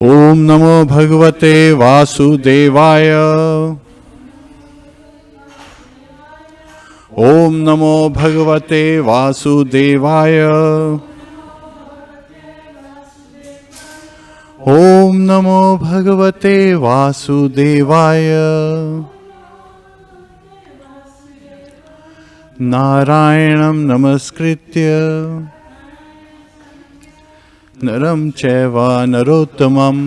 ओम नमो भगवते वासुदेवाय। ओम नमो भगवते वासुदेवाय। ओम नमो भगवते वासुदेवाय। नारायणं नमस्कृत्य नरं चैव नरोत्तमं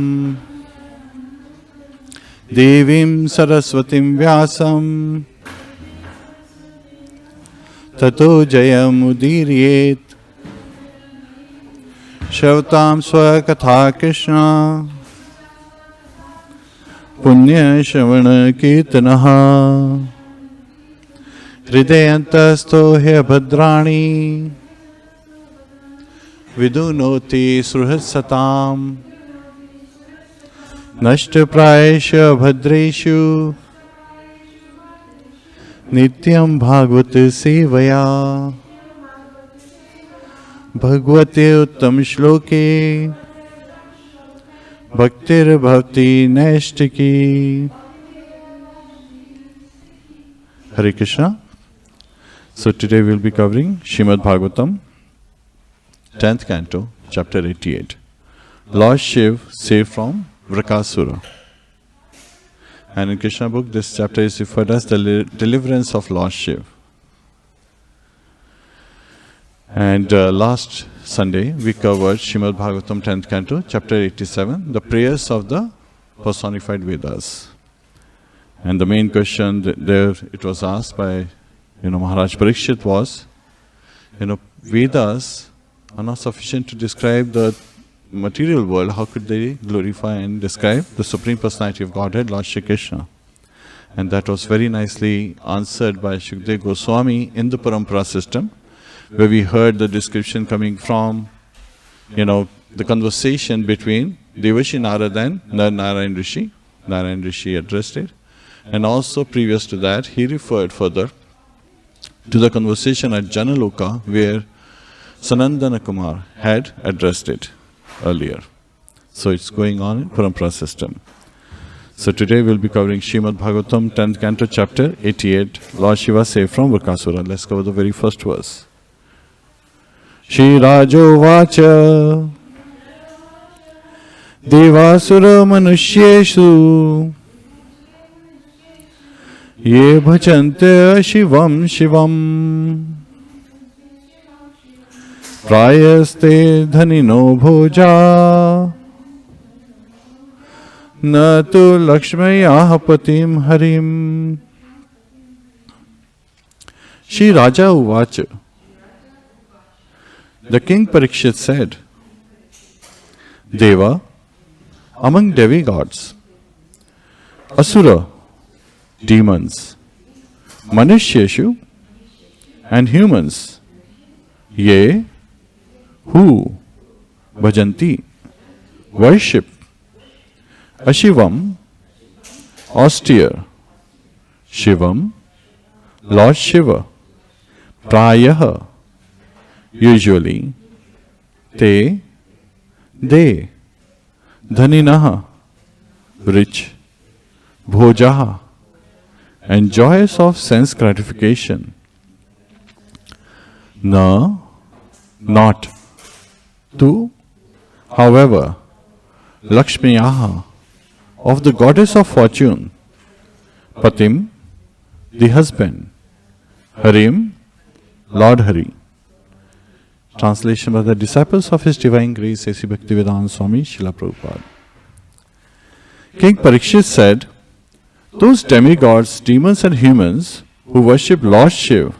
देवीं सरस्वतीं व्यासं ततो जयमुदीरयेत्। श्रवतां स्वकथा कृष्ण पुण्यश्रवणकीर्तनः हृदयन्तस्थो ह्यभद्राणि विदुनोति सुहृत्सताम् नष्टप्रायेषु भद्रेषु नित्यं भागवत सेवया। भगवते उत्तम श्लोके भक्तिर्भवति नैष्टिकी। Hare Krishna. So today we will be covering Śrīmad Bhagavatam, 10th canto, chapter 88. Lord Shiva saved from Vṛkāsura. And in Krishna book, this chapter is referred as the deliverance of Lord Shiva. And last Sunday, we covered Śrīmad Bhagavatam, 10th canto, chapter 87, the prayers of the personified Vedas. And the main question there it was asked by, Maharaj Parikshit was, Vedas are not sufficient to describe the material world. How could they glorify and describe the Supreme Personality of Godhead, Lord Shri Krishna? And that was very nicely answered by Shukdev Goswami in the Parampara system, where we heard the description coming from, the conversation between Devashi Narada and Narayan Rishi. Narayan Rishi addressed it. And also previous to that, he referred further to the conversation at Janaloka, where Sanandana Kumar had addressed it earlier. So it's going on in Parampara system. So today we'll be covering Śrīmad Bhagavatam, 10th canto, chapter 88. Lord Shiva saved from Vṛkāsura. Let's cover the very first verse. Shri Rajo Vacha Devasura Manusyeshu Ye Bhajante Shivam Shivam Prayaste dhanino bhoja na tu lakshmayah patim harim. Shri Raja Uvacha. The king Parikshit said, Deva, among demigods, Asura, demons, Manushyeshu, and humans, ye, who bhajanti, worship, Ashivam, austere, Shivam, Lord Shiva, Prayaha, usually, they, Dhaninaha, rich, Bhojaha, enjoyers of sense gratification, na, not, to, however, Lakshmiyaha, of the goddess of fortune, Patim, the husband, Harim, Lord Hari. Translation by the disciples of His Divine Grace, A.C. Bhaktivedanta Swami Srila Prabhupada. King Parikshit said, those demigods, demons and humans who worship Lord Shiva,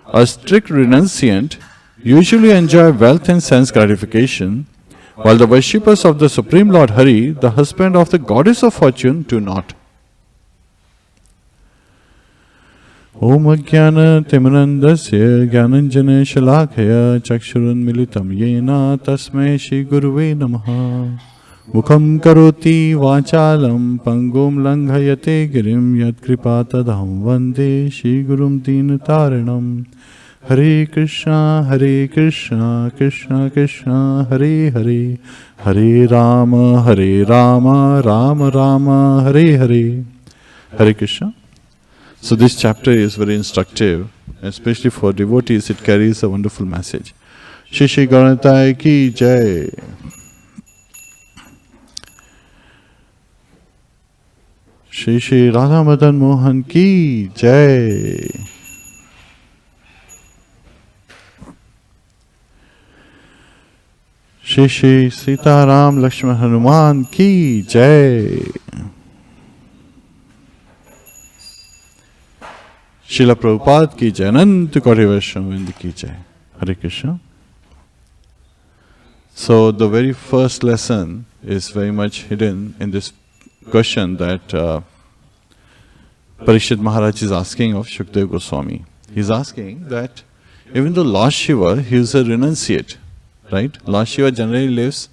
a strict renunciant, usually enjoy wealth and sense gratification, while the worshippers of the Supreme Lord Hari, the husband of the goddess of fortune, do not. Om Ajnana Timirandasya Gyananjana Shalakaya Chakshurun Militam Yena Tasmai Shri Guruve Namaha. Mukham Karoti Vachalam Pangum Langhayate Girim Yat Kripa Tadham Vande Shri Gurum Deen Taranam. Hare Krishna, Krishna Krishna, Hare Hare, Hare Rama, Rama Rama, Hare Hare. Hare Krishna. So this chapter is very instructive, especially for devotees. It carries a wonderful message. Shri Shri Gauratai ki jai. Shri Shri Radha Madan Mohan ki jai. Shri Shri Sita Ram Lakshman Hanuman ki jai. Srila Prabhupada ki jai. Anant Koti Vaishnava ki jai. Hare Krishna. So the very first lesson is very much hidden in this question that Parikshit Maharaj is asking of Shukdev Goswami. He is asking that even though Lord Shiva, he is a renunciate, right? Lord Shiva generally lives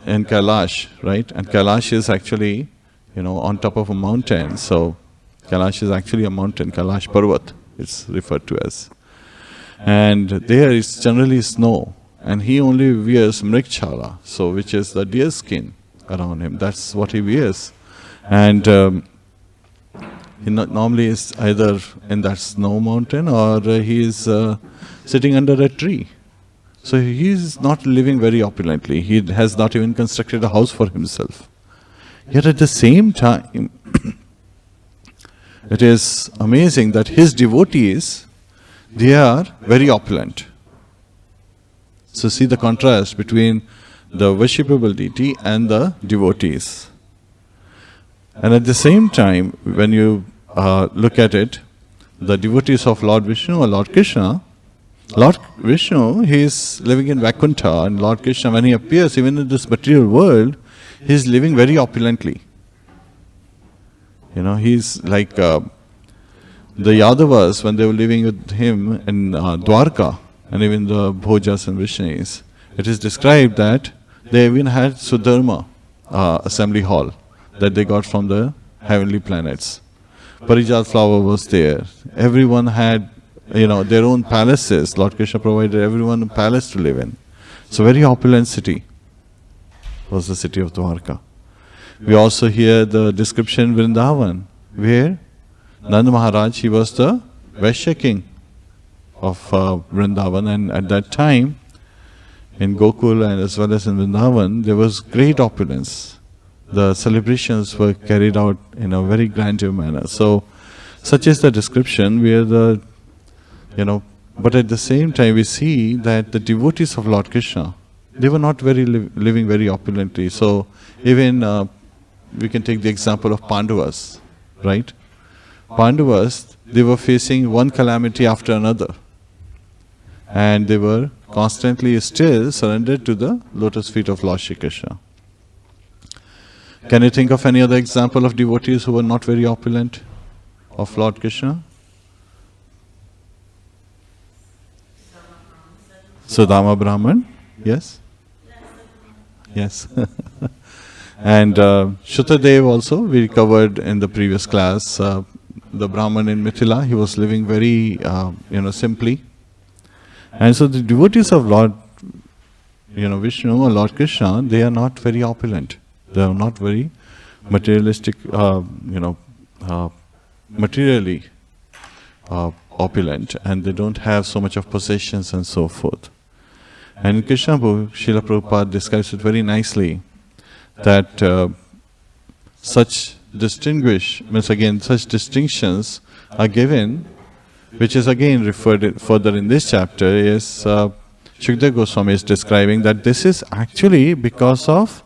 in Kailash, right? And Kailash is actually, on top of a mountain. So Kailash is actually a mountain, Kailash Parvat, it's referred to as. And there is generally snow. And he only wears mrikchala, so which is the deer skin around him. That's what he wears. And he normally is either in that snow mountain or he is sitting under a tree. So he is not living very opulently. He has not even constructed a house for himself. Yet at the same time, it is amazing that his devotees, they are very opulent. So see the contrast between the worshipable deity and the devotees. And at the same time, when you look at it, the devotees of Lord Vishnu or Lord Krishna, Lord Vishnu, he is living in Vaikuntha, and Lord Krishna, when he appears even in this material world, he is living very opulently. He is like the Yadavas when they were living with him in Dwarka, and even the Bhojas and Vishnis. It is described that they even had Sudharma assembly hall that they got from the heavenly planets. Parijat flower was there. Everyone had, their own palaces. Lord Krishna provided everyone a palace to live in. So very opulent city was the city of Dwarka. We also hear the description Vrindavan, where Nanda Maharaj, he was the Vaishya king of Vrindavan, and at that time in Gokul and as well as in Vrindavan, there was great opulence. The celebrations were carried out in a very grandeur manner. So such is the description where but at the same time we see that the devotees of Lord Krishna, they were not very living very opulently. So even we can take the example of Pandavas, right? Pandavas, they were facing one calamity after another. And they were constantly still surrendered to the lotus feet of Lord Shri Krishna. Can you think of any other example of devotees who were not very opulent of Lord Krishna? Sudama Brahman, yes? Yes. And Shutadev also, we covered in the previous class, the Brahman in Mithila, he was living very, simply. And so the devotees of Lord, Vishnu or Lord Krishna, they are not very opulent. They are not very materialistic, materially opulent, and they don't have so much of possessions and so forth. And in Krishna book, Srila Prabhupada describes it very nicely that such such distinctions are given, which is again referred further in this chapter, is Shukdev Goswami is describing that this is actually because of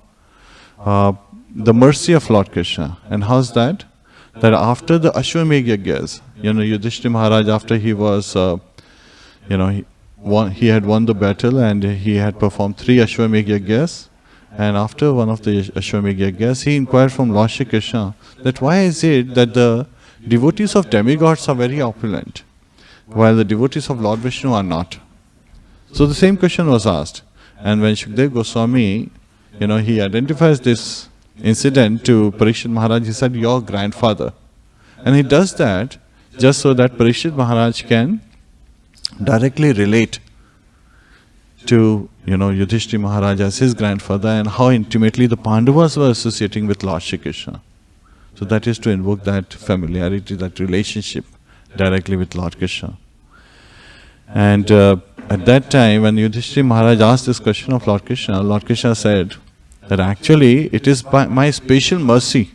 the mercy of Lord Krishna. And how's that? That after the Ashwamedh Yagyas, Yudhishthira Maharaj, after he was, he had won the battle and he had performed 3 Ashwamedh Yagyas. And after one of the Ashwamedh Yagyas, he inquired from Lord Shri Krishna that why is it that the devotees of demigods are very opulent, while the devotees of Lord Vishnu are not. So the same question was asked. And when Shukdev Goswami, he identifies this incident to Parikshit Maharaj, he said, your grandfather. And he does that just so that Parikshit Maharaj can directly relate to, Yudhishthira Maharaj as his grandfather, and how intimately the Pandavas were associating with Lord Shri Krishna. So that is to invoke that familiarity, that relationship directly with Lord Krishna. And at that time, when Yudhishthira Maharaj asked this question of Lord Krishna said that actually it is by my special mercy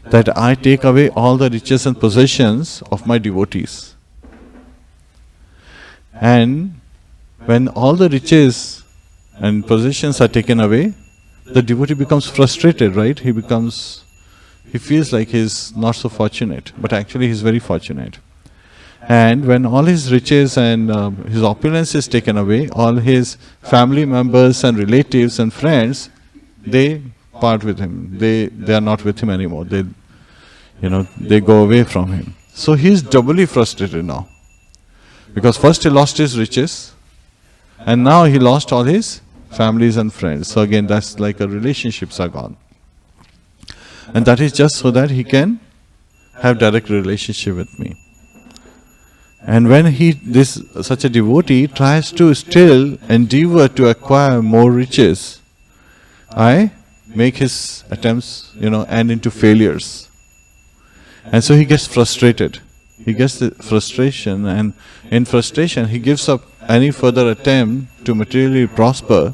that I take away all the riches and possessions of my devotees. And when all the riches and possessions are taken away, the devotee becomes frustrated, right? He feels like he's not so fortunate, but actually he's very fortunate. And when all his riches and his opulence is taken away, all his family members and relatives and friends, they part with him. They are not with him anymore. They go away from him. So he is doubly frustrated now. Because first he lost his riches, and now he lost all his families and friends. So again, that's like a relationships are gone. And that is just so that he can have direct relationship with me. And when such a devotee tries to still endeavor to acquire more riches, I make his attempts, end into failures. And so he gets frustrated. He gets the frustration, and in frustration he gives up any further attempt to materially prosper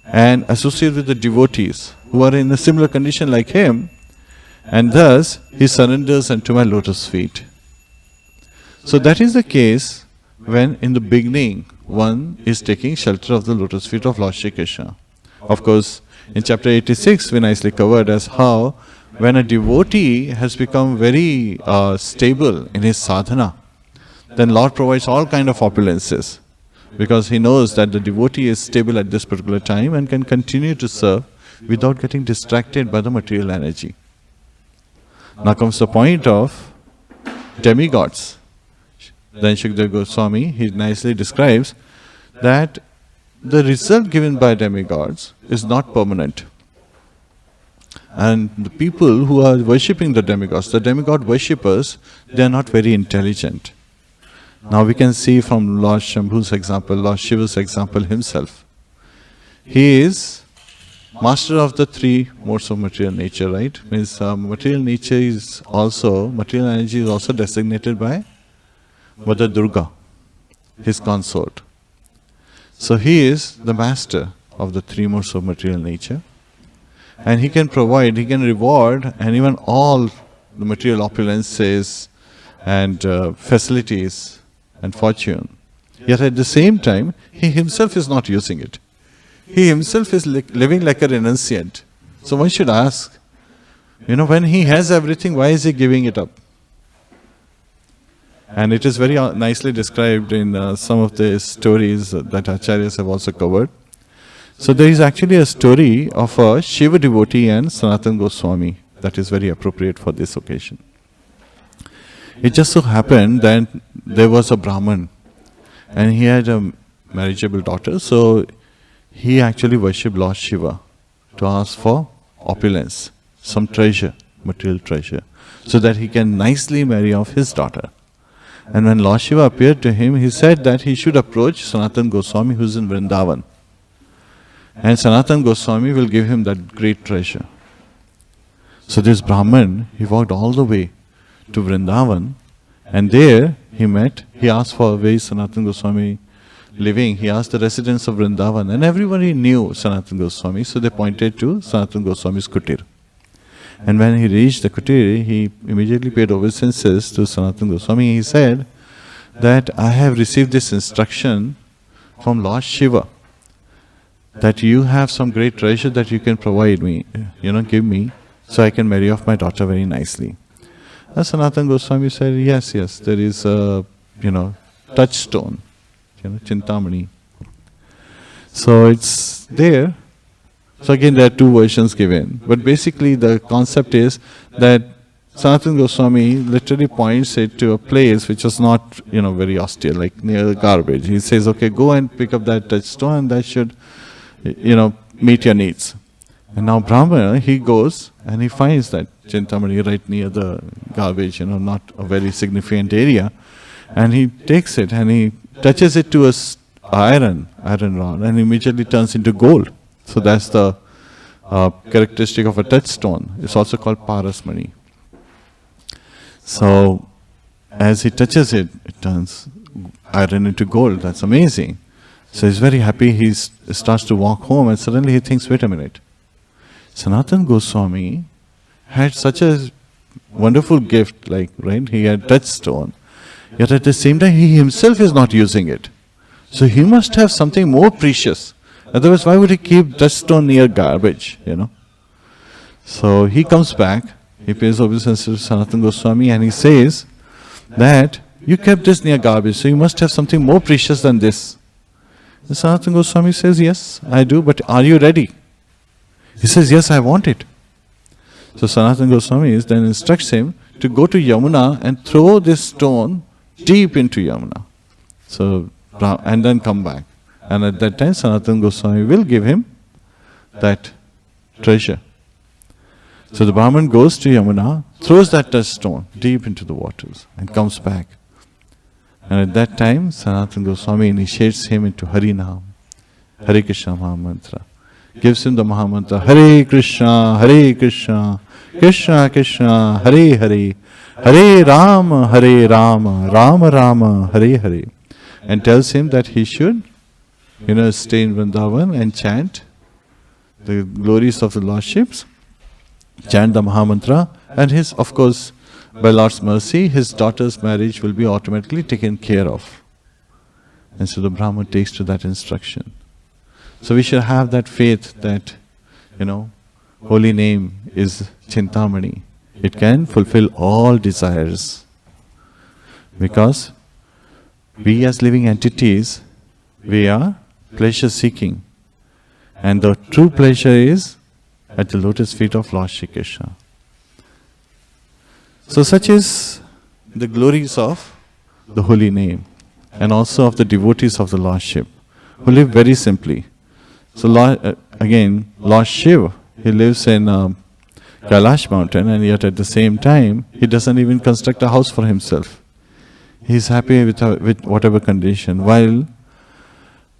and associate with the devotees who are in a similar condition like him, and thus he surrenders unto my lotus feet. So that is the case when in the beginning one is taking shelter of the lotus feet of Lord Shri Krishna. Of course, in chapter 86 we nicely covered as how when a devotee has become very stable in his sadhana, then Lord provides all kind of opulences, because he knows that the devotee is stable at this particular time and can continue to serve without getting distracted by the material energy. Now comes the point of demigods. Then Shukdev Goswami, he nicely describes that the result given by demigods is not permanent. And the people who are worshipping the demigod worshippers, they are not very intelligent. Now we can see from Lord Shambhu's example, Lord Shiva's example himself. He is master of the three modes of material nature, right? Means material energy is also designated by Mother Durga, his consort. So he is the master of the three modes of material nature. And he can provide, he can reward, and even all the material opulences and facilities and fortune. Yet at the same time, he himself is not using it. He himself is living like a renunciant. So one should ask, when he has everything, why is he giving it up? And it is very nicely described in some of the stories that Acharyas have also covered. So there is actually a story of a Shiva devotee and Sanatana Goswami that is very appropriate for this occasion. It just so happened that there was a Brahman and he had a marriageable daughter, so he actually worshipped Lord Shiva to ask for opulence, some treasure, material treasure, so that he can nicely marry off his daughter. And when Lord Shiva appeared to him, he said that he should approach Sanatana Goswami, who is in Vrindavan. And Sanatana Goswami will give him that great treasure. So this Brahman, he walked all the way to Vrindavan, and there he asked for where is Sanatana Goswami living. He asked the residents of Vrindavan, and everybody knew Sanatana Goswami, so they pointed to Sanatana Goswami's kutir. And when he reached the kutir, he immediately paid obeisances to Sanatana Goswami. He said that I have received this instruction from Lord Shiva, that you have some great treasure that you can provide me, give me, so I can marry off my daughter very nicely. And Sanatana Goswami said, yes, there is a, touchstone, Chintamani. So it's there. So again, there are two versions given. But basically the concept is that Sanatana Goswami literally points it to a place which was not, very austere, like near the garbage. He says, okay, go and pick up that touchstone and that should meet your needs. And now Brahmana, he goes and he finds that Chintamani right near the garbage, not a very significant area. And he takes it and he touches it to a iron rod, and immediately turns into gold. So that's the characteristic of a touchstone. It's also called parasmani. So as he touches it, it turns iron into gold. That's amazing. So he's very happy. He starts to walk home, and suddenly he thinks, wait a minute. Sanatana Goswami had such a wonderful gift, like, right? He had touchstone. Yet at the same time, he himself is not using it. So he must have something more precious. Otherwise, why would he keep touchstone near garbage, So he comes back, he pays obeisance to Sanatana Goswami, and he says that you kept this near garbage, so you must have something more precious than this. And Sanatana Goswami says, yes, I do, but are you ready? He says, yes, I want it. So Sanatana Goswami then instructs him to go to Yamuna and throw this stone deep into Yamuna. So, and then come back. And at that time, Sanatana Goswami will give him that treasure. So the Brahman goes to Yamuna, throws that stone deep into the waters, and comes back. And at that time, Sanatana Goswami initiates him into Harinam, Hare Krishna Mahamantra. Gives him the Mahamantra, Hare Krishna, Krishna Krishna, Hare Hare, Hare Rama, Rama Rama, Hare Hare. And tells him that he should, stay in Vrindavan and chant the glories of the Lordships, chant the Mahamantra, and of course, by Lord's mercy, his daughter's marriage will be automatically taken care of. And so the Brahman takes to that instruction. So we should have that faith that, holy name is Chintamani. It can fulfill all desires. Because we as living entities, we are pleasure seeking. And the true pleasure is at the lotus feet of Lord Shri Krishna. So such is the glories of the holy name, and also of the devotees of the Lordship, who live very simply. So Lord Shiva, he lives in Kailash mountain, and yet at the same time, he doesn't even construct a house for himself. He is happy with whatever condition, while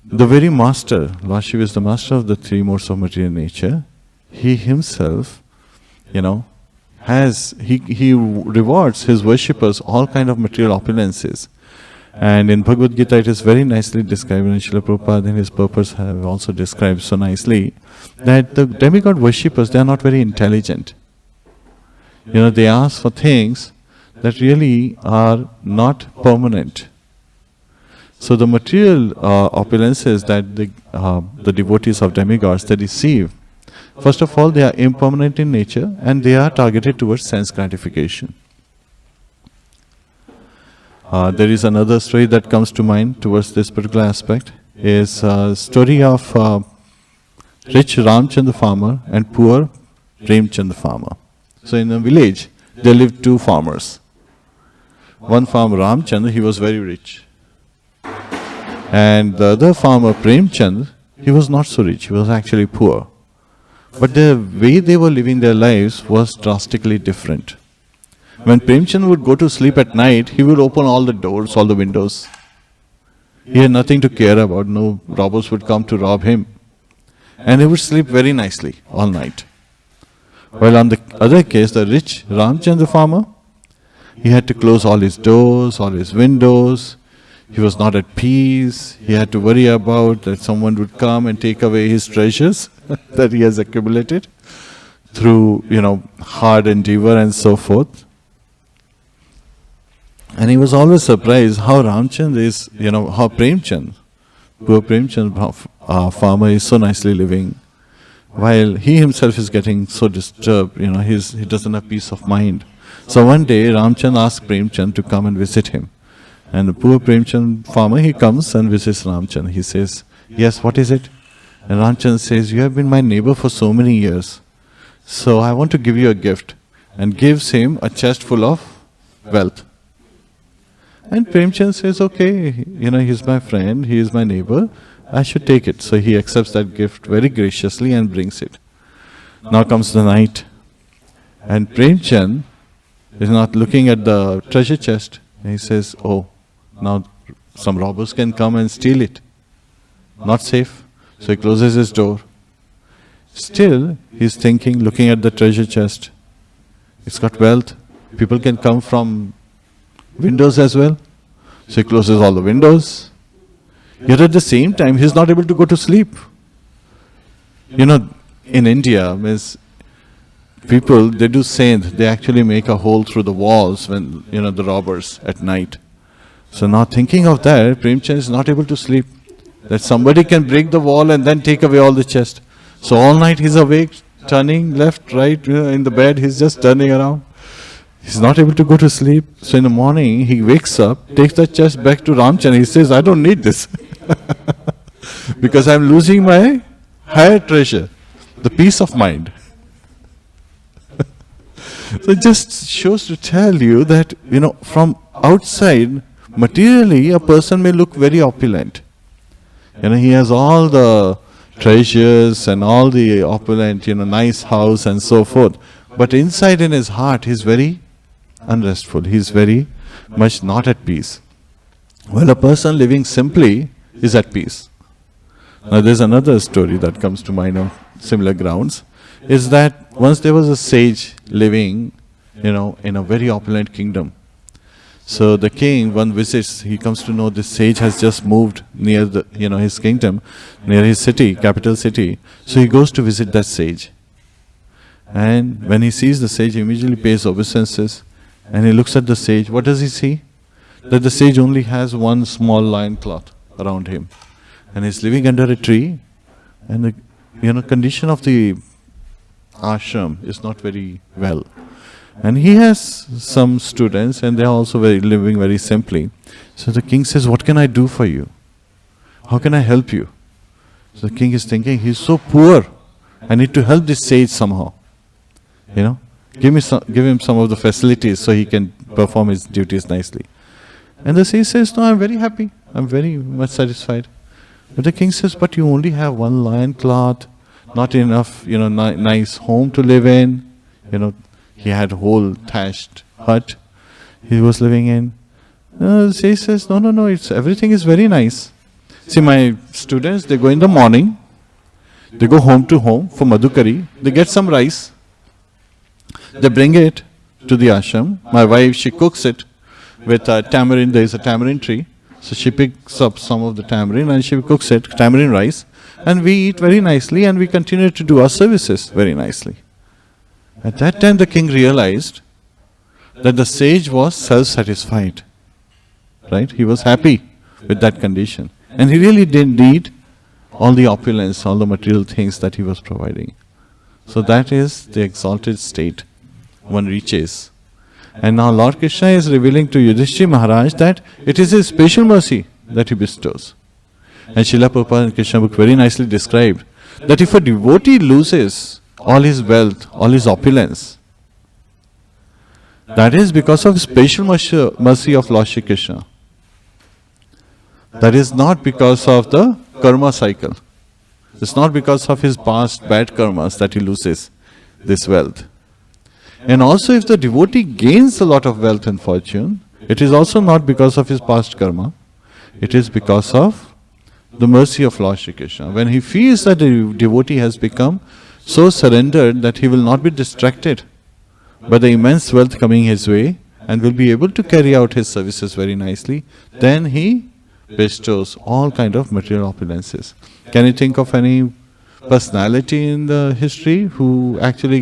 the very master, Lord Shiva is the master of the three modes of material nature. He himself, he rewards his worshippers all kind of material opulences. And in Bhagavad Gita it is very nicely described, and Srila Prabhupada and his purpose have also described so nicely, that the demigod worshippers, they are not very intelligent. They ask for things that really are not permanent. So the material opulences that the devotees of demigods, they receive, first of all, they are impermanent in nature, and they are targeted towards sense gratification. There is another story that comes to mind towards this particular aspect, is a story of rich Ramchand farmer and poor Premchand farmer. So in a village, there lived two farmers. One farmer, Ramchand, he was very rich. And the other farmer, Premchand, he was not so rich, he was actually poor. But the way they were living their lives was drastically different. When Premchand would go to sleep at night, he would open all the doors, all the windows. He had nothing to care about, no robbers would come to rob him. And he would sleep very nicely all night. While on the other case, the rich Ramchandra farmer, he had to close all his doors, all his windows. He was not at peace. He had to worry about that someone would come and take away his treasures that he has accumulated through, hard endeavor and so forth. And he was always surprised how Ramchand is, how Premchand, poor Premchand farmer is so nicely living, while he himself is getting so disturbed, he doesn't have peace of mind. So one day Ramchand asked Premchand to come and visit him. And the poor Premchand farmer, he comes and visits Ramchand. He says, yes, what is it? And Ramchand says, you have been my neighbor for so many years, so I want to give you a gift. And gives him a chest full of wealth. And Premchand says, okay, he's my friend, he is my neighbor, I should take it. So he accepts that gift very graciously and brings it. Now comes the night, and Premchand is not looking at the treasure chest. And he says, oh, Now some robbers can come and steal it. Not safe. So he closes his door. Still, he's thinking, looking at the treasure chest. It's got wealth. People can come from windows as well. So he closes all the windows. Yet at the same time, he's not able to go to sleep. You know, in India, people, they do saint, they actually make a hole through the walls when, the robbers at night. So now thinking of that, Premchand is not able to sleep. That somebody can break the wall and then take away all the chest. So all night he's awake, turning left, right, in the bed, he's just turning around. He's not able to go to sleep. So in the morning, he wakes up, takes the chest back to Ramchand. He says, I don't need this. Because I'm losing my higher treasure, the peace of mind. So it just shows to tell you that, from outside, materially, a person may look very opulent. He has all the treasures and all the opulent, nice house and so forth. But inside in his heart, he's very unrestful. He's very much not at peace. Well, a person living simply is at peace. Now, there's another story that comes to mind on similar grounds, is that once there was a sage living, in a very opulent kingdom. So the king, one visits, he comes to know this sage has just moved near his kingdom, near his city, capital city. So he goes to visit that sage. And when he sees the sage, he immediately pays obeisances. And he looks at the sage. What does he see? That the sage only has one small lion cloth around him. And he's living under a tree. And the condition of the ashram is not very well. And he has some students, and they are also living very simply. So the king says, what can I do for you? How can I help you? So the king is thinking, he's so poor. I need to help this sage somehow. Give him some of the facilities so he can perform his duties nicely. And the sage says, no, I'm very happy. I'm very much satisfied. But the king says, but you only have one lion cloth, not enough, nice home to live in. He had a whole thatched hut he was living in. The sage says, no, everything is very nice. See, my students, they go in the morning, they go home to home for Madhukari, they get some rice, they bring it to the ashram. My wife, she cooks it with tamarind. There is a tamarind tree. So she picks up some of the tamarind and she cooks it, tamarind rice. And we eat very nicely and we continue to do our services very nicely. At that time the king realized that the sage was self-satisfied. Right? He was happy with that condition. And he really didn't need all the opulence, all the material things that he was providing. So that is the exalted state one reaches. And now Lord Krishna is revealing to Yudhishthira Maharaj that it is his special mercy that he bestows. And Srila Prabhupada in Krishna book very nicely described that if a devotee loses all his wealth, all his opulence, that is because of special mercy of Lord Shri Krishna. That is not because of the karma cycle. It's not because of his past bad karmas that he loses this wealth. And also if the devotee gains a lot of wealth and fortune, it is also not because of his past karma. It is because of the mercy of Lord Shri Krishna. When he feels that the devotee has become so surrendered that he will not be distracted by the immense wealth coming his way and will be able to carry out his services very nicely, then he bestows all kind of material opulences. Can you think of any personality in the history who actually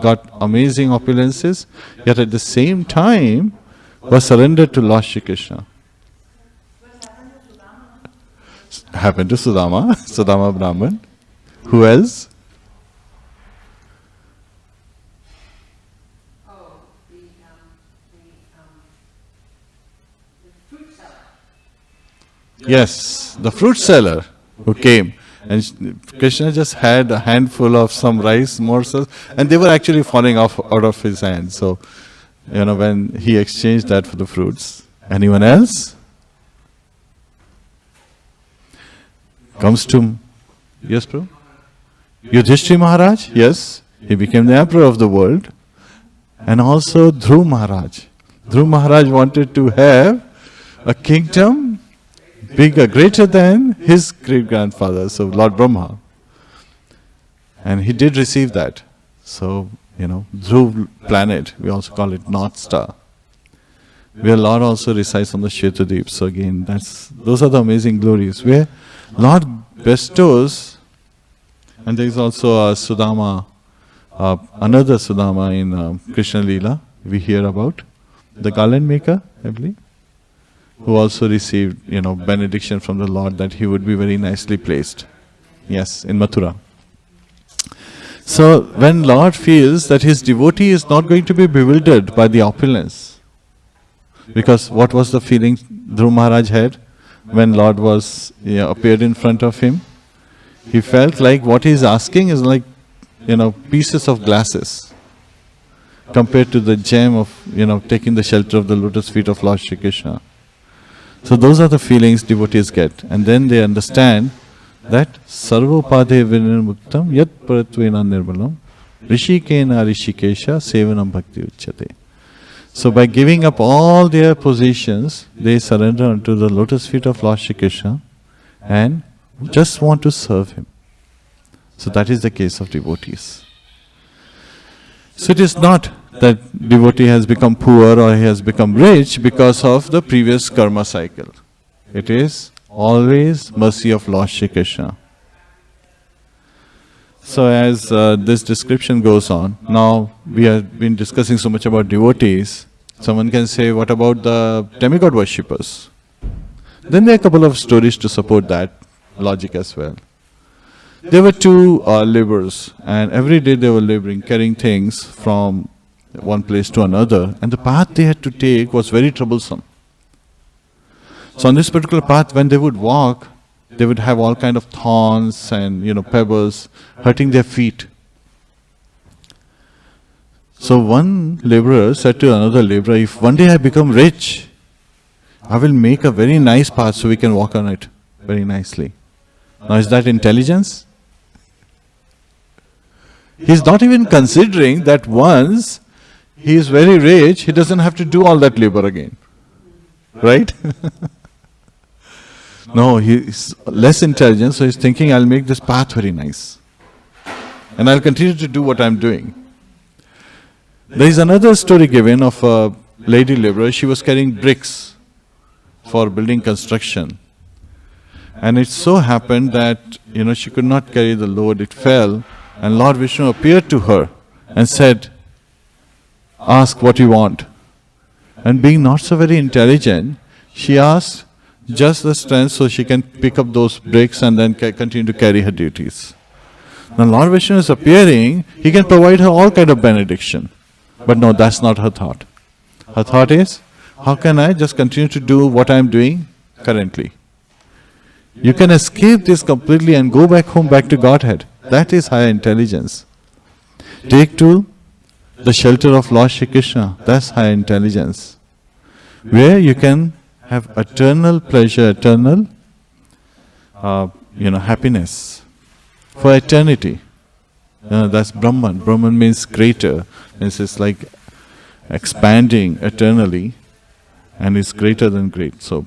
got amazing opulences, yet at the same time was surrendered to Lord Shri Krishna? Happened to Sudama, Sudama Brahman. Who else? Yes, the fruit seller who came. And Krishna just had a handful of some rice morsels and they were actually falling off out of his hand. So, when he exchanged that for the fruits. Anyone else? Comes to... Yes, Prabhu? Yudhishthira Maharaj? Yes. He became the emperor of the world. And also Dhruv Maharaj. Dhruv Maharaj wanted to have a kingdom bigger, greater than his great-grandfather, so Lord Brahma. And he did receive that. So, Dhruv planet, we also call it North Star, where Lord also resides on the Shvetadvip. So again, those are the amazing glories, where Lord bestows, and there is also a Sudama, another Sudama in Krishna Leela, we hear about, the garland maker, I believe, who also received, benediction from the Lord that he would be very nicely placed. Yes, in Mathura. So when Lord feels that his devotee is not going to be bewildered by the opulence, because what was the feeling Dhruv Maharaj had when Lord was appeared in front of him? He felt like what he is asking is like, pieces of glasses compared to the gem of, taking the shelter of the lotus feet of Lord Shri Krishna. So those are the feelings devotees get, and then they understand that sarvopade vinirmuktam yat paratvena nirmalam rishikena rishikesha sevanam bhakti uchyate. So by giving up all their positions, they surrender unto the lotus feet of Lord Shri Krishna and just want to serve him. So that is the case of devotees. So it is not that devotee has become poor or he has become rich because of the previous karma cycle. It is always mercy of Lord Shri Krishna. So as this description goes on, now we have been discussing so much about devotees. Someone can say, what about the demigod worshippers? Then there are a couple of stories to support that logic as well. There were two laborers, and every day they were laboring, carrying things from one place to another, and the path they had to take was very troublesome. So on this particular path, when they would walk, they would have all kind of thorns and pebbles hurting their feet. So one laborer said to another laborer, if one day I become rich, I will make a very nice path so we can walk on it very nicely. Now is that intelligence? He is not even considering that once he is very rich, he doesn't have to do all that labor again. Right? No, he is less intelligent, so he is thinking, I'll make this path very nice. And I'll continue to do what I'm doing. There is another story given of a lady laborer. She was carrying bricks for building construction. And it so happened that, she could not carry the load, it fell. And Lord Vishnu appeared to her and said, ask what you want. And being not so very intelligent, she asked just the strength so she can pick up those bricks and then continue to carry her duties. Now Lord Vishnu is appearing, he can provide her all kind of benediction. But no, that's not her thought. Her thought is, how can I just continue to do what I am doing currently? You can escape this completely and go back home, back to Godhead. That is higher intelligence. Take to the shelter of Lord Shri Krishna. That's higher intelligence. Where you can have eternal pleasure, eternal happiness for eternity. That's Brahman. Brahman means greater. It's like expanding eternally, and it's greater than great. So,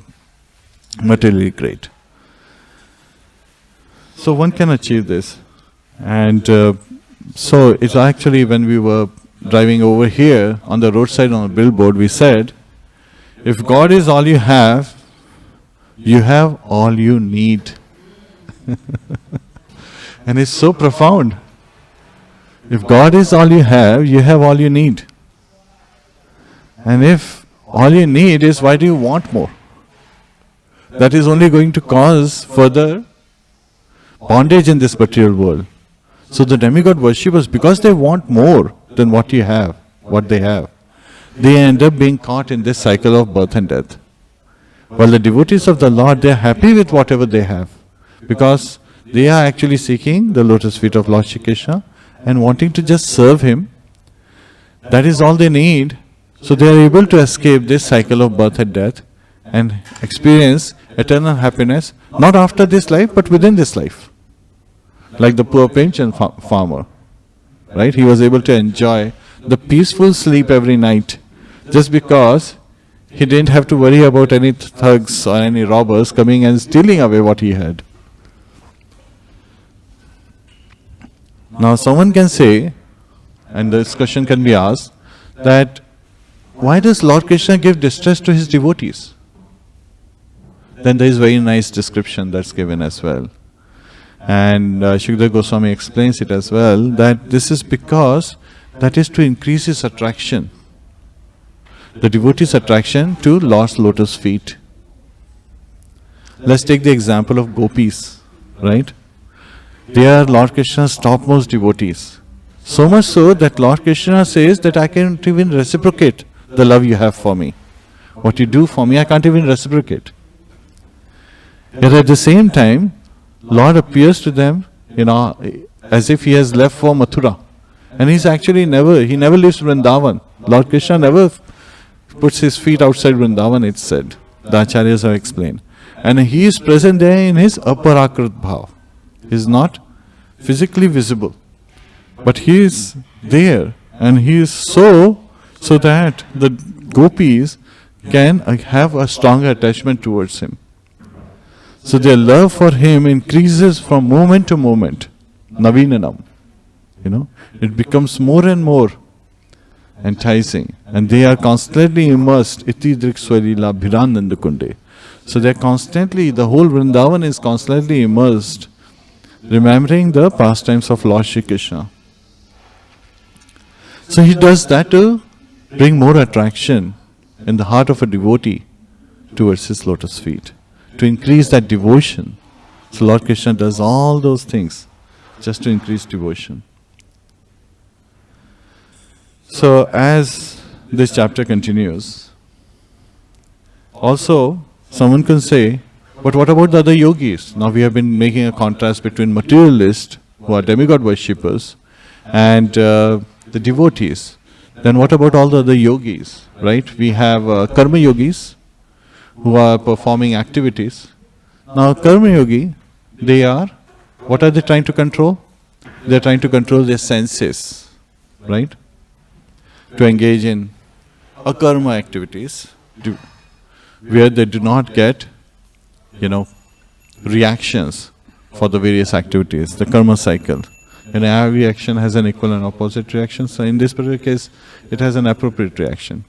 materially great. So one can achieve this. And so it's actually when we were driving over here, on the roadside on a billboard, we said, if God is all you have all you need. And it's so profound. If God is all you have all you need. And if all you need is, why do you want more? That is only going to cause further bondage in this material world. So the demigod worshippers, because they want more than what they have, they end up being caught in this cycle of birth and death. While the devotees of the Lord, they are happy with whatever they have, because they are actually seeking the lotus feet of Lord Shri Krishna and wanting to just serve Him. That is all they need. So they are able to escape this cycle of birth and death and experience eternal happiness, not after this life, but within this life. Like the poor pension farmer, right? He was able to enjoy the peaceful sleep every night just because he didn't have to worry about any thugs or any robbers coming and stealing away what he had. Now someone can say, and this question can be asked, that why does Lord Krishna give distress to his devotees? Then there is very nice description that's given as well. And Shukdev Goswami explains it as well, that this is because that is to increase his attraction. The devotee's attraction to Lord's lotus feet. Let's take the example of gopis, right? They are Lord Krishna's topmost devotees. So much so that Lord Krishna says that I can't even reciprocate the love you have for me. What you do for me, I can't even reciprocate. Yet at the same time, Lord appears to them, as if he has left for Mathura. And he never leaves Vrindavan. Lord Krishna never puts his feet outside Vrindavan, it's said. The Acharyas have explained. And he is present there in his aparakrit bhav. He is not physically visible. But he is there, and he is so that the gopis can have a stronger attachment towards him. So their love for him increases from moment to moment. Navinanam. It becomes more and more enticing. And they are constantly immersed. Iti drikswarila bhirananda kunde. So they are constantly, the whole Vrindavan is constantly immersed, remembering the pastimes of Lord Shri Krishna. So he does that to bring more attraction in the heart of a devotee towards his lotus feet, to increase that devotion. So Lord Krishna does all those things just to increase devotion. So as this chapter continues, also someone can say, but what about the other yogis? Now we have been making a contrast between materialists, who are demigod worshippers, and the devotees. Then what about all the other yogis, right? We have karma yogis who are performing activities. Now karma yogi, what are they trying to control? They are trying to control their senses, right? To engage in akarma activities, where they do not get, reactions for the various activities, the karma cycle. And every action has an equal and opposite reaction. So in this particular case, it has an appropriate reaction.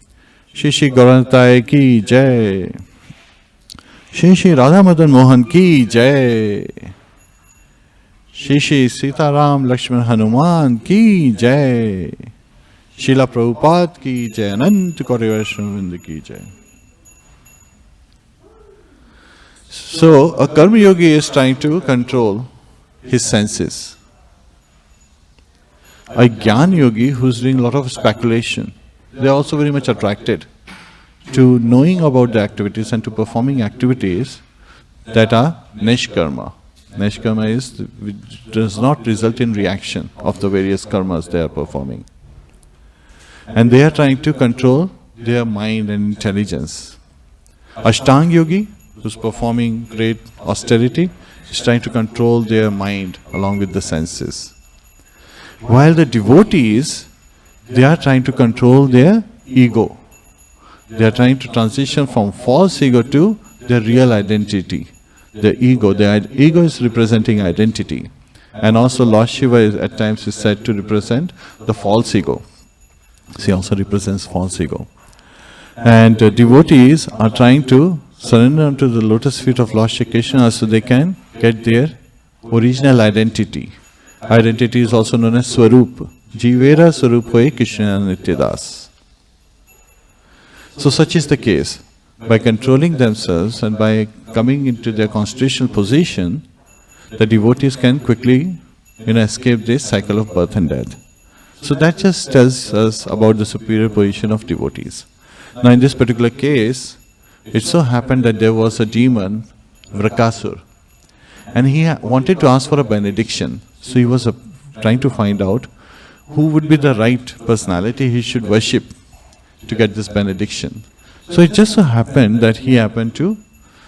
Shri Shri Gaurantai ki jai. Shri Shri Radha Madan Mohan ki jai. Shri Shri Sitaram Lakshman Hanuman ki jai. Srila Prabhupada ki jai. Anant Kori Vaishnavinda ki jai. So a karma yogi is trying to control his senses. A Jnana yogi who is doing a lot of speculation, they are also very much attracted to knowing about the activities and to performing activities that are nishkarma. Nishkarma does not result in reaction of the various karmas they are performing. And they are trying to control their mind and intelligence. Ashtanga yogi, who is performing great austerity, is trying to control their mind along with the senses. While the devotees, they are trying to control their ego. They are trying to transition from false ego to their real identity. The ego is representing identity. And also Lord Shiva at times is said to represent the false ego. He also represents false ego. And devotees are trying to surrender to the lotus feet of Lord Shri Krishna so they can get their original identity. Identity is also known as Swarup. Jivera Swarupoe Krishna Nityadas. So such is the case. By controlling themselves and by coming into their constitutional position, the devotees can quickly escape this cycle of birth and death. So that just tells us about the superior position of devotees. Now in this particular case, it so happened that there was a demon, Vṛkāsura, and he wanted to ask for a benediction. So he was trying to find out who would be the right personality he should worship to get this benediction. So it just so happened that he happened to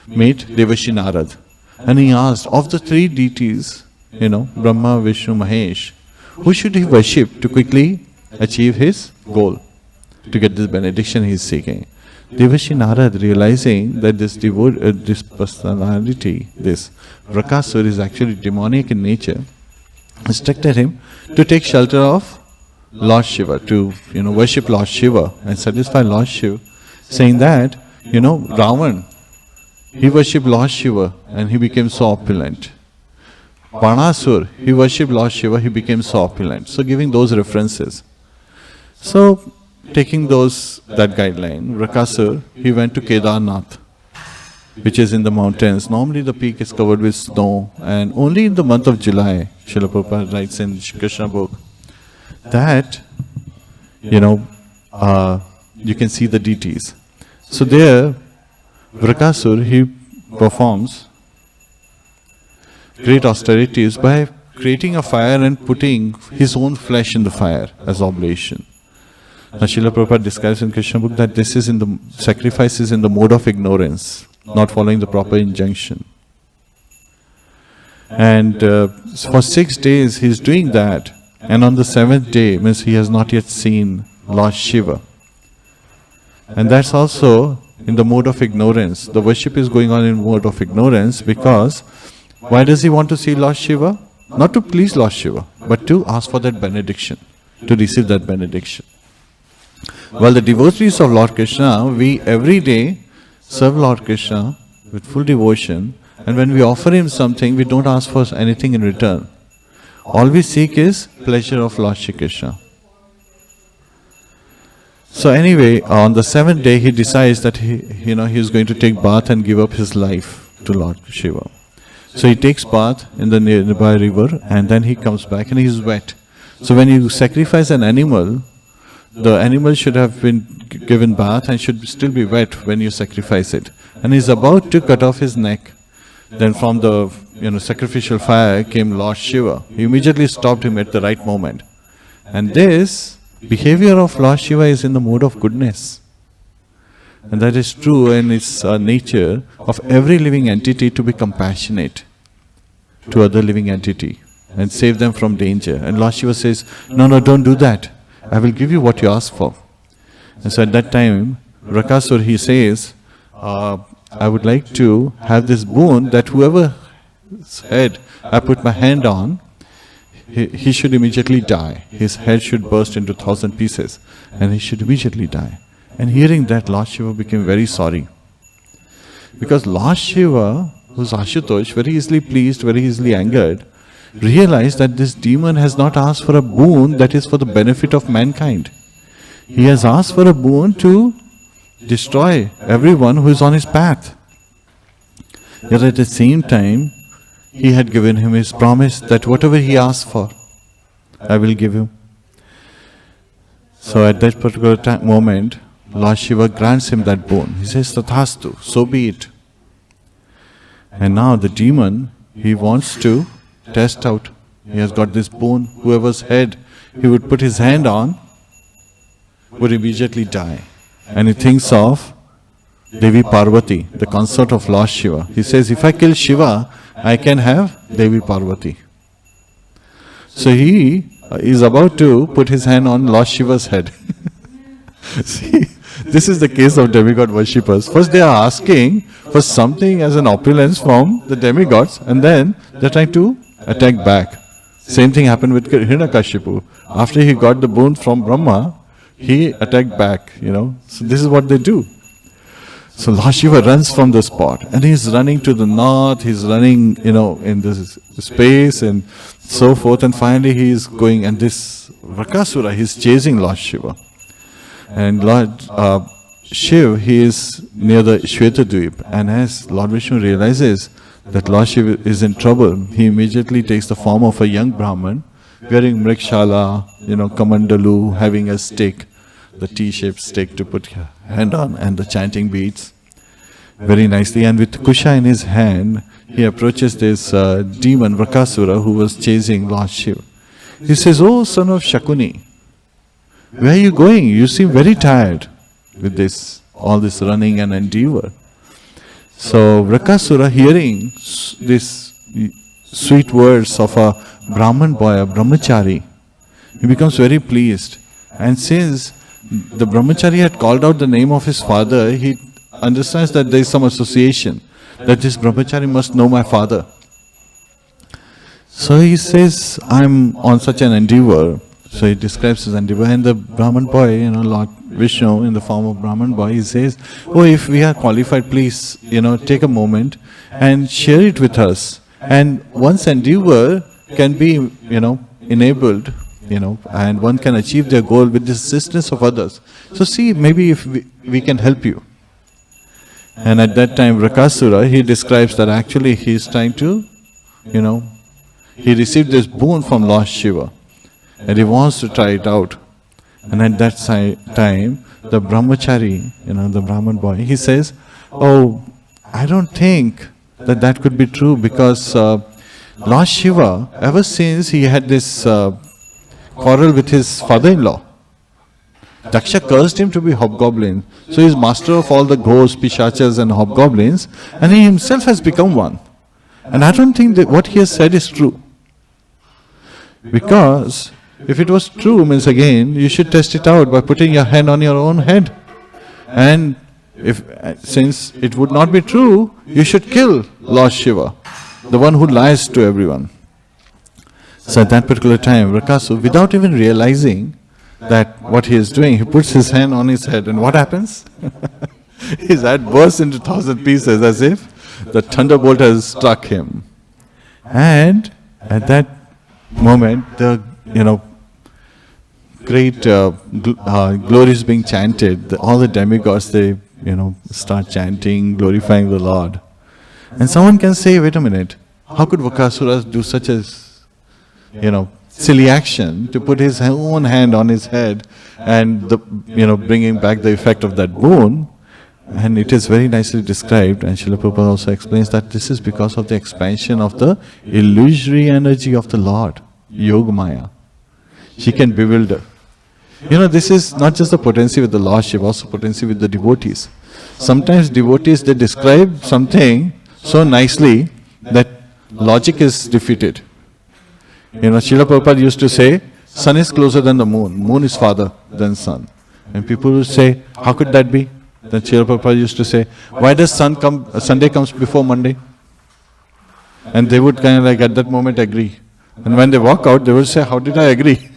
meet Devashi Narad. And he asked, of the three deities, Brahma, Vishnu, Mahesh, who should he worship to quickly achieve his goal, to get this benediction he is seeking? Devashi Narad, realizing that this personality, this Vṛkāsura, is actually demonic in nature, instructed him to take shelter of Lord Shiva, to worship Lord Shiva and satisfy Lord Shiva, saying that Ravan, he worshipped Lord Shiva and he became so opulent. Vṛkāsura, he worshipped Lord Shiva, he became so opulent. So giving those references. So taking that guideline, Vṛkāsura, he went to Kedarnath, which is in the mountains. Normally the peak is covered with snow, and only in the month of July, Srila Prabhupada writes in Krishna book, that you can see the deities. So there, Vṛkāsura, he performs great austerities by creating a fire and putting his own flesh in the fire as oblation. Now Srila Prabhupada describes in Krishna book that this is sacrifice is in the mode of ignorance, not following the proper injunction. And for 6 days he is doing that, and on the 7th day, means he has not yet seen Lord Shiva. And that's also in the mode of ignorance. The worship is going on in mode of ignorance because why does he want to see Lord Shiva? Not to please Lord Shiva, but to ask for that benediction, to receive that benediction. While the devotees of Lord Krishna, we every day serve Lord Krishna with full devotion, and when we offer him something, we don't ask for anything in return. All we seek is pleasure of Lord Shri Krishna. So anyway, on the 7th day, he decides that he is going to take bath and give up his life to Lord Shiva. So he takes bath in the nearby river, and then he comes back and he is wet. So when you sacrifice an animal, the animal should have been given bath and should still be wet when you sacrifice it. And he is about to cut off his neck. Then from the sacrificial fire came Lord Shiva. He immediately stopped him at the right moment. And this behavior of Lord Shiva is in the mode of goodness. And that is true in its nature of every living entity to be compassionate to other living entity and save them from danger. And Lord Shiva says, no, don't do that. I will give you what you ask for. And so at that time, Vṛkāsura, he says, I would like to have this boon that whoever's head I put my hand on, he should immediately die. His head should burst into 1,000 pieces and he should immediately die. And hearing that, Lord Shiva became very sorry. Because Lord Shiva, who's Ashutosh, very easily pleased, very easily angered, realized that this demon has not asked for a boon that is for the benefit of mankind. He has asked for a boon to destroy everyone who is on his path. Yet at the same time, he had given him his promise that whatever he asks for, I will give him. So at that particular moment, Lord Shiva grants him that boon. He says, Tathastu, so be it. And now the demon, he wants to test out. He has got this boon. Whoever's head he would put his hand on would immediately die. And he thinks of Devi Parvati, the consort of Lord Shiva. He says, if I kill Shiva, I can have Devi Parvati. So he is about to put his hand on Lord Shiva's head. See, this is the case of demigod worshippers. First they are asking for something as an opulence from the demigods, and then they are trying to attack back. Same thing happened with Hiranyakashipu. After he got the boon from Brahma, he attacked back, So this is what they do. So Lord Shiva runs from the spot, and he is running to the north, he is running, in this space and so forth, and finally he is going, and this Vṛkāsura, he is chasing Lord Shiva. And Lord Shiva, he is near the Shvetadvip, and as Lord Vishnu realizes that Lord Shiva is in trouble, he immediately takes the form of a young Brahman, wearing mrikshala, kamandalu, having a stick, the T-shaped stick to put your hand on, and the chanting beads very nicely. And with kusha in his hand, he approaches this demon Vṛkāsura who was chasing Lord Shiva. He says, "Oh son of Shakuni, where are you going? You seem very tired with all this running and endeavor." So Vṛkāsura, hearing these sweet words of a Brahman boy, a brahmachari, he becomes very pleased. And since the brahmachari had called out the name of his father, he understands that there is some association, that this brahmachari must know my father. So he says, I'm on such an endeavor. So he describes his endeavor, and the Brahman boy, Lord Vishnu in the form of Brahman boy, he says, oh, if we are qualified, please, take a moment and share it with us. And one's endeavor can be, enabled, and one can achieve their goal with the assistance of others. So see, maybe if we can help you. And at that time, Vṛkāsura, he describes that actually he is trying to, he received this boon from Lord Śiva. And he wants to try it out. And at that time, the brahmachari, the Brahman boy, he says, oh, I don't think that could be true, because Lord Śiva, ever since he had this quarrel with his father-in-law, Daksha cursed him to be hobgoblin. So he is master of all the ghosts, pishachas and hobgoblins, and he himself has become one. And I don't think that what he has said is true. Because if it was true, means again, you should test it out by putting your hand on your own head. And since it would not be true, you should kill Lord Śiva, the one who lies to everyone. So at that particular time, Vṛkāsura, without even realizing that what he is doing, he puts his hand on his head, and what happens? His head bursts into 1,000 pieces, as if the thunderbolt has struck him. And at that moment, the great glory is being chanted. All the demigods, they start chanting, glorifying the Lord. And someone can say, wait a minute, how could Vṛkāsura do such a silly action to put his own hand on his head and bringing back the effect of that boon? And it is very nicely described, and Srila Prabhupada also explains that this is because of the expansion of the illusory energy of the Lord, Yoga Maya. She can bewilder. This is not just the potency with the Lord Shiva, also potency with the devotees. Sometimes devotees, they describe something so nicely that logic is defeated. Srila Prabhupada used to say, sun is closer than the moon, moon is farther than sun. And people would say, how could that be? Then Srila Prabhupada used to say, why does Sunday comes before Monday? And they would kind of like at that moment agree. And when they walk out, they would say, how did I agree?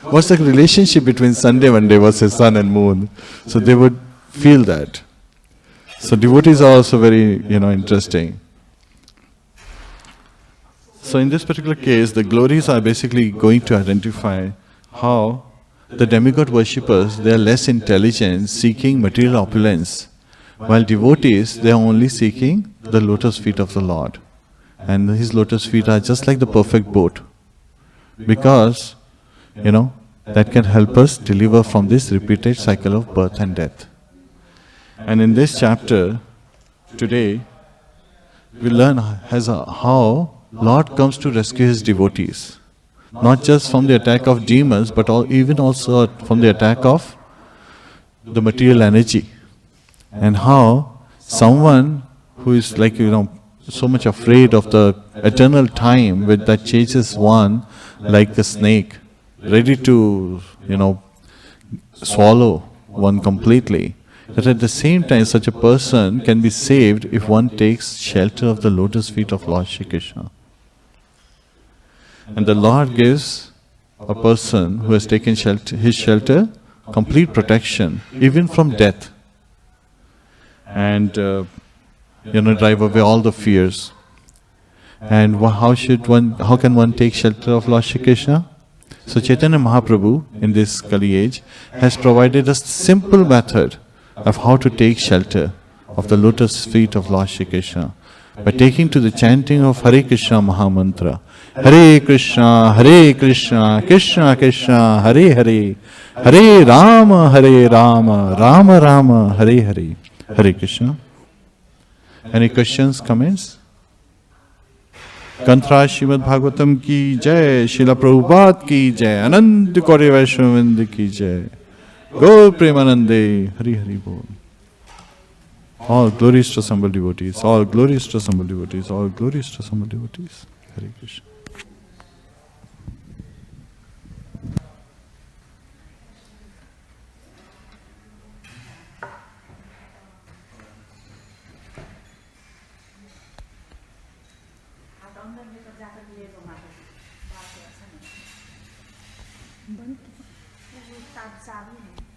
What's the relationship between Sunday, Monday versus sun and moon? So they would feel that. So devotees are also very, interesting. So in this particular case, the glories are basically going to identify how the demigod worshippers, they are less intelligent, seeking material opulence, while devotees, they are only seeking the lotus feet of the Lord. And his lotus feet are just like the perfect boat, because, that can help us deliver from this repeated cycle of birth and death. And in this chapter, today, we learn how Lord comes to rescue his devotees. Not just from the attack of demons, but even also from the attack of the material energy. And how someone who is like, so much afraid of the eternal time that chases one like a snake, ready to, swallow one completely, that at the same time such a person can be saved if one takes shelter of the lotus feet of Lord Shri Krishna. And the Lord gives a person who has taken his shelter complete protection, even from death. And drive away all the fears. And how can one take shelter of Lord Shri Krishna? So Chaitanya Mahaprabhu in this Kali age has provided a simple method of how to take shelter of the lotus feet of Lord Shri Krishna, by taking to the chanting of Hare Krishna Mahamantra. Hare Krishna, Krishna Krishna, Hare Hare, Hare Rama, Rama Rama, Hare Hare. Hare Krishna. Any questions, comments? Kantra Śrīmad Bhagavatam ki jai, Srila Prabhupada ki jai, Anand Kori Vaishnavand ki jai, Gaur Premanande, Hari Hari Bol. All glories to Sambal devotees, all glories to Sambal devotees, all glories to Sambal devotees. Hare Krishna. हमने तो जाकर लिए तो माता बात ऐसा नहीं बंद ताप साबुन है